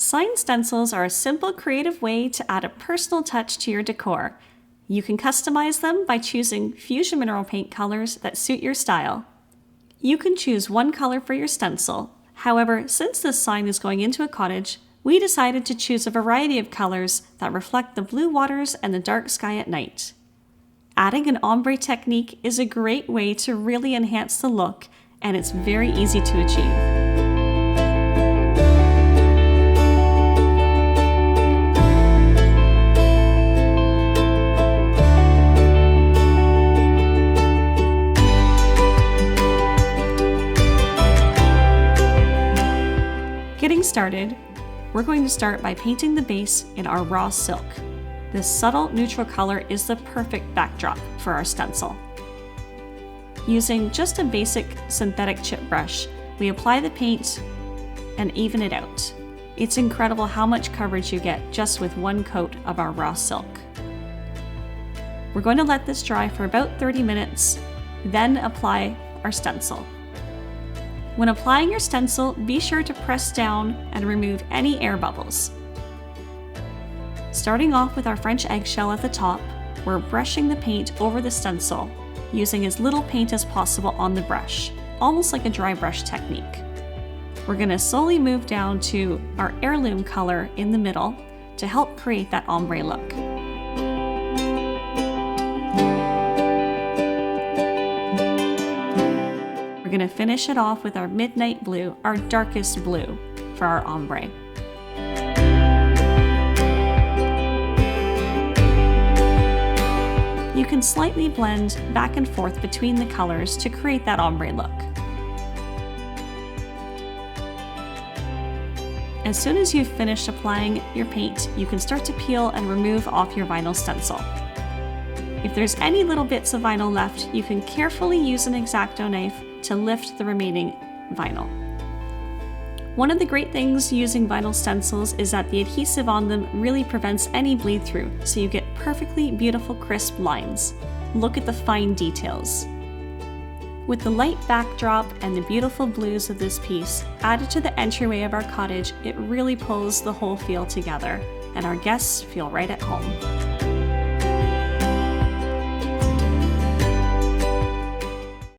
Sign stencils are a simple, creative way to add a personal touch to your decor. You can customize them by choosing fusion mineral paint colors that suit your style. You can choose one color for your stencil. However, since this sign is going into a cottage, we decided to choose a variety of colors that reflect the blue waters and the dark sky at night. Adding an ombre technique is a great way to really enhance the look, and it's very easy to achieve. Getting started, we're going to start by painting the base in our raw silk. This subtle neutral color is the perfect backdrop for our stencil. Using just a basic synthetic chip brush, we apply the paint and even it out. It's incredible how much coverage you get just with one coat of our raw silk. We're going to let this dry for about 30 minutes, then apply our stencil. When applying your stencil, be sure to press down and remove any air bubbles. Starting off with our French eggshell at the top, we're brushing the paint over the stencil, using as little paint as possible on the brush, almost like a dry brush technique. We're going to slowly move down to our heirloom color in the middle to help create that ombre look. We're going to finish it off with our midnight blue, our darkest blue, for our ombre. You can slightly blend back and forth between the colors to create that ombre look. As soon as you've finished applying your paint, you can start to peel and remove off your vinyl stencil. If there's any little bits of vinyl left, you can carefully use an X-Acto knife to lift the remaining vinyl. One of the great things using vinyl stencils is that the adhesive on them really prevents any bleed through, so you get perfectly beautiful crisp lines. Look at the fine details. With the light backdrop and the beautiful blues of this piece added to the entryway of our cottage, it really pulls the whole feel together, and our guests feel right at home.